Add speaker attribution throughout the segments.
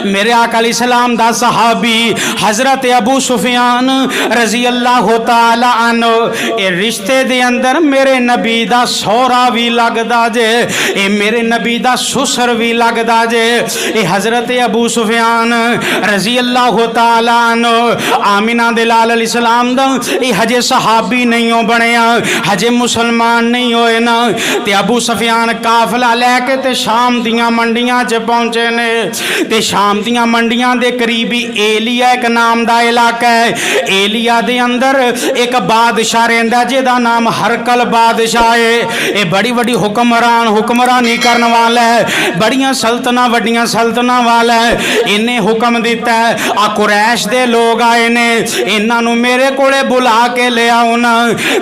Speaker 1: मेरे आका अलैहिस्सलाम दा सहाबी हजरत अबू सुफियान रजी अल्लाह तआला अन्हु ए रिश्ते दे अंदर मेरे नबी दा सौरा भी लगदा जे, ए मेरे नबी दा सुसर भी लगदा जे। ए हजरत अबू सुफियान रजी अल्लाह तआला अन्हु आमिना दे लाल अलैहिस्सलाम दा ए हजे सहाबी नहीं हो बनया, हजे मुसलमान नहीं होए ना। ते अबू सुफियान काफिला लैके ते शाम दियां मंडियां च पहुंचे ने। ते शाम दियां मंडियां दे करीबी एलिया एक नाम दा इलाका है। एलिया दे अंदर एक बादशाह रहिंदा जिहदा नाम हरकल बादशाह है। ये बड़ी बड़ी हुक्मरानी करने वाला है, बड़ियां सल्तना वड्डियां सल्तना वाला है। इन्हें हुक्म दिता है आ कुरैश दे लोग आए ने, इन्हां नूं मेरे कोले बुला के ले आओ ना।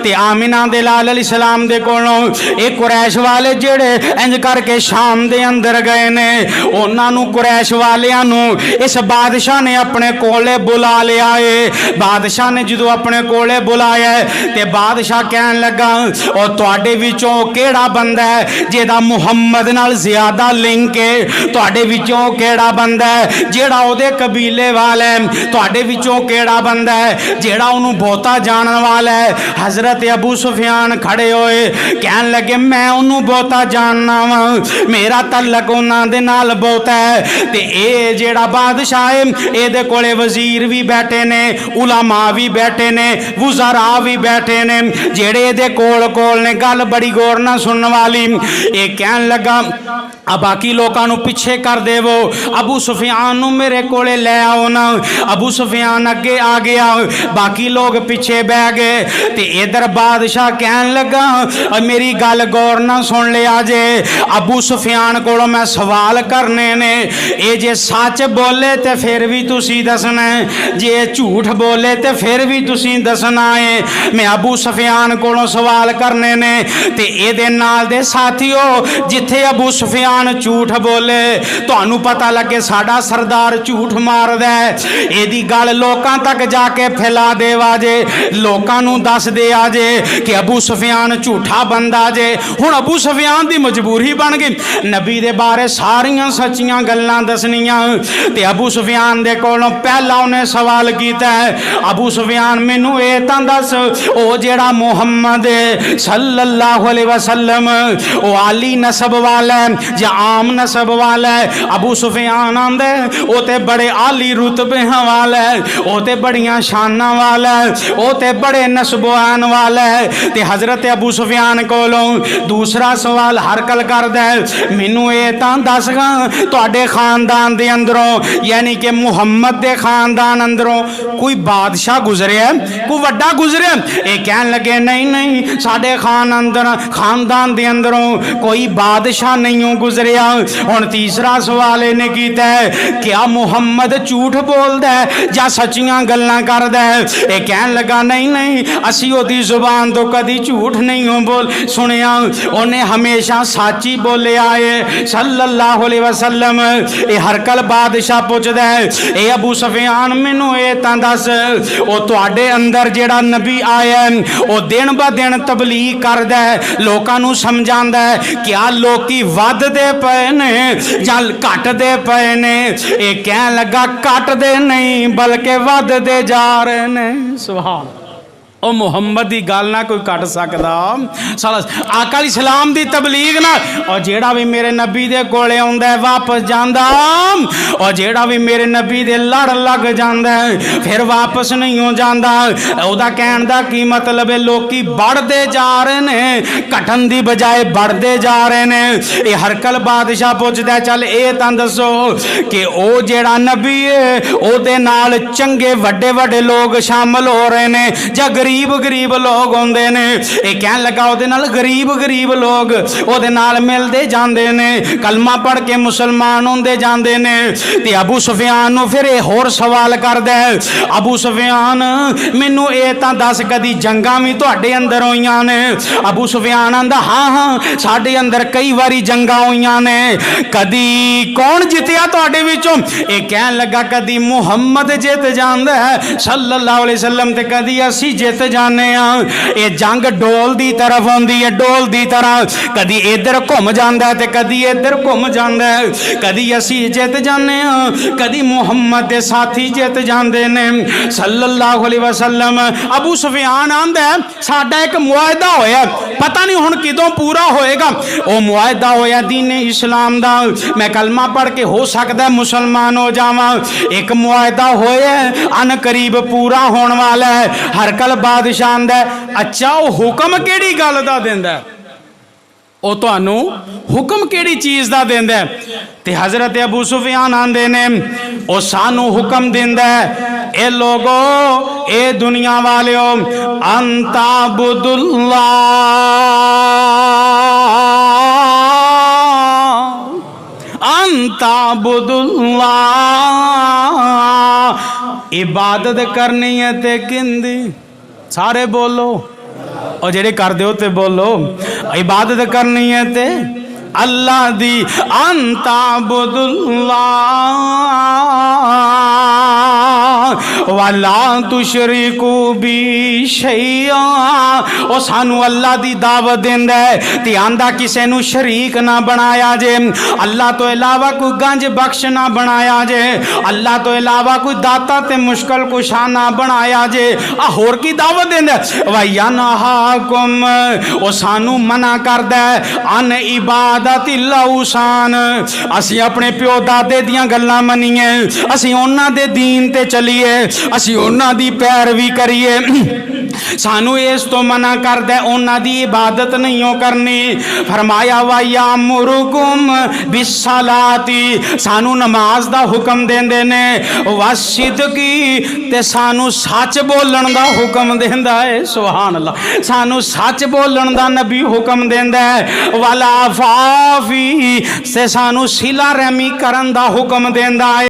Speaker 1: ते आमिना दे लाल अलैहिस्सलाम दे कोलों ये कुरैश वाले जेड़े इंज करके शाम दे अंदर गए ने, उन्हां नूं कुरैश वालियां नूं इस बादशाह ने अपने कोले बुला लिया है। बादशाह ने जो अपने कोले बुलाया ते बादशाह कहन लगा और तुहाडे विचों केड़ा बंदा है जेदा मुहम्मद नाल ज्यादा लिंक है, तुहाडे विचों केड़ा बंदा है जेड़ा ओदे कबीले वाला है, तुहाडे विचों केड़ा बंदा है जेड़ा उन्होंने बहुता जानने वाला है। हजरत अबू सुफियान खड़े होए कहन लगे मैं उन्होंने बहुता जानना वा, मेरा तलक उन्हां दे नाल बहुता है। ते ए जेड़ा बादशाह है एदे कोले वजीर भी बैठे ने, उलामा भी बैठे ने, वुज़रा भी बैठे ने, जेड़े एदे कोल कोल ने। गल बड़ी गौर ना सुनने वाली। ये कहन लगा अब बाकी लोगों को पीछे कर देवो, अबू सुफियान नूं मेरे कोले ले आओ ना। अबू सुफियान अगे आ गया, बाकी लोग पीछे बह गए। ते इधर बादशाह कहन लगा मेरी गल गौर ना सुन लिया जे, अबू सुफियान कोलों मैं सवाल करने ने, ये जे सच बोले तो फिर भी तुसी दसना है, जे झूठ बोले तो फिर भी तुसी दसना है। मैं अबू सुफियान कोलों सवाल करने ने। ते इहदे नाल दे साथियों जिथे अबू सुफियान झूठ बोले तुहानू पता लगे साडा सरदार झूठ मारदा है, इहदी गल लोकां तक जाके फैला देवा जे, लोकां नू दस दे आ जे कि अबू सुफियान झूठा बंदा जे। हुण अबू सुफियान दी मजबूरी बन गई नबी दे बारे सारियां सच्चियां गल्लां दसनियां। ते अबू सुफियान दे कोलों पहला उन्हें सवाल कीता है अबू सुफियान मैनू ये तां दस ओ जेड़ा मुहम्मद सल्लल्लाहु अलैहि वसल्लम ओ आली नसब वाला है या आम नसब वाला है? अबू सुफियान आंदे ओ ते बड़े आली रुतबे वाला है, ओ ते बड़ियां शाना वाला है, ओ ते बड़े नसबान वाला है। ते हजरत अबू सुफियान कोलों दूसरा सवाल हरकल करदा है मैनू ये तां दस तुहाडे खानदान दे अंदरों यानी कि मुहम्मद दे खानदान अंदरों कोई बादशाह गुजरिया, कोई वड्डा गुजरिया? ये कहन लगे नहीं नहीं साडे खानदान दे अंदरों कोई बादशाह नहीं गुजरिया। हुण तीसरा सवाल इन्हें कीता है क्या मुहम्मद झूठ बोलदा है या सच्चियां गल्लां करदा है? ये कहन लगा नहीं नहीं असी ओदी जुबान तो कदी झूठ नहीं हो बोल सुनिया, उन्हें हमेशा सच ही बोले आए सल्लल्लाहु अलैहि वसल्लम। ये हरकल बादशाह पुछदा है ए अबू सुफियान मैनू ये तां दस ओ तुहाडे अंदर जेड़ा नबी आया ओ दिन ब दिन तबलीग करदा है, लोकां नू समझांदा है, क्या लोकी वधदे पए ने या घटदे पए ने? ये कहन लगा घटदे नहीं बल्कि वधदे जा रहे ने। सुभान ओ मुहम्मद की गल ना कोई कट सकता साला आका अलैहिस्सलाम दी तबलीग ना। और जेड़ा भी मेरे नबी दे कोले आउंदा है वापस जांदा, और जेड़ा भी मेरे नबी दे लड़ लग जांदा है फिर वापस नहीं हो जांदा। ओदा कहण दा की मतलब है लोकी बढ़दे जा रहे ने, घटन दी बजाय बढ़दे जा रहे ने। ये हरकल बादशाह पुछदा चल ये तां दसो कि ओ जेड़ा नबी है ओदे नाल चंगे वड्डे वड्डे लोग शामिल हो रहे ने या गरीब लोग होंदे ने? ये कहन लगा ओदे नाल गरीब लोग ओदे नाल मिलदे जांदे ने, कलमा पढ़ के मुसलमान होंदे जांदे ने। ते अबू सुफियान नूं फिर ये होर सवाल करदा है अबू सुफियान मैनू ये तां दस कदी जंगां भी तुहाडे अंदर होईयां ने? अबू सुफियान आंदा हाँ हाँ साडे अंदर कई बारी जंगां होईयां ने। कदी कौन जितया तुहाडे विचों? ये कहन लगा कदी मुहम्मद जित जांदा है सल्लल्लाहु अलैहि वसल्लम ते कदी असी जित जाने ये जंग डोल दी तरफ आती है, डोल दी तरह कदी इधर घुम जाता है तो कदी इधर घुम जाता है, कदी असी जित जाने कदी मुहम्मद के साथी जित जाते ने सल्लल्लाहु अलैहि वसल्लम। अबू सुफियान आंदा है साडा एक मुआहदा होया, पता नहीं हुण किदों पूरा होएगा। वो मुआहदा होया दीन इस्लाम दा, मैं कलमा पढ़ के हो सकता है मुसलमान हो जावां। एक मुआहदा होया अन करीब पूरा होने वाला है। हरकल बादशाह आंदा अच्छा वो हुक्म केड़ी गल दा देंदा है, वो तुहानू हुक्म केड़ी चीज़ दा देंदा है? ते हज़रत अबू सुफियान आंदे ने वो सानू हुक्म देंदा है ए लोगो ए दुनिया वालियो अंता बुदुल्लाह अंता बुदुल्लाह, इबादत करनी है ते किंदी सारे बोलो और जेड़े कर दो ते बोलो, इबादत करनी है ते अल्लाह दी अंता बुदुल्लाह वाला तुशरिकू बी शैया। ओ सानू अल्लाह दी दावत देंदा है ते आंदा किसे नू शरीक ना बनाया जे, अल्लाह तो इलावा कोई गंज बख्श ना बनाया जे, अल्लाह तो इलावा कोई दाता ते मुश्किल कुशा ना बनाया जे। आ होर की दावत देंदा वैया नहाकुम, ओ सानू मना करदा है अन इबादतिल औसान, असी अपने प्यो दादे दियां गल्लां मनीए, असी उन्हां दे दीन ते चलीए, असी उन्हां दी पैरवी करिए। सानू इस तो मना करदा उन्हां दी इबादत नहीं हो करनी। फरमाया वाया मुरुकुम बिस्सलाती, सानू नमाज दा हुक्म देंदे ने, वसिदकी ते सानू सच बोलण दा हुक्म देंदा है। सुभान अल्लाह, सानू सच बोलण दा नबी हुक्म देंदा है। वाला फाफी से सानू सिला रहमी करन दा हुक्म देंदा है।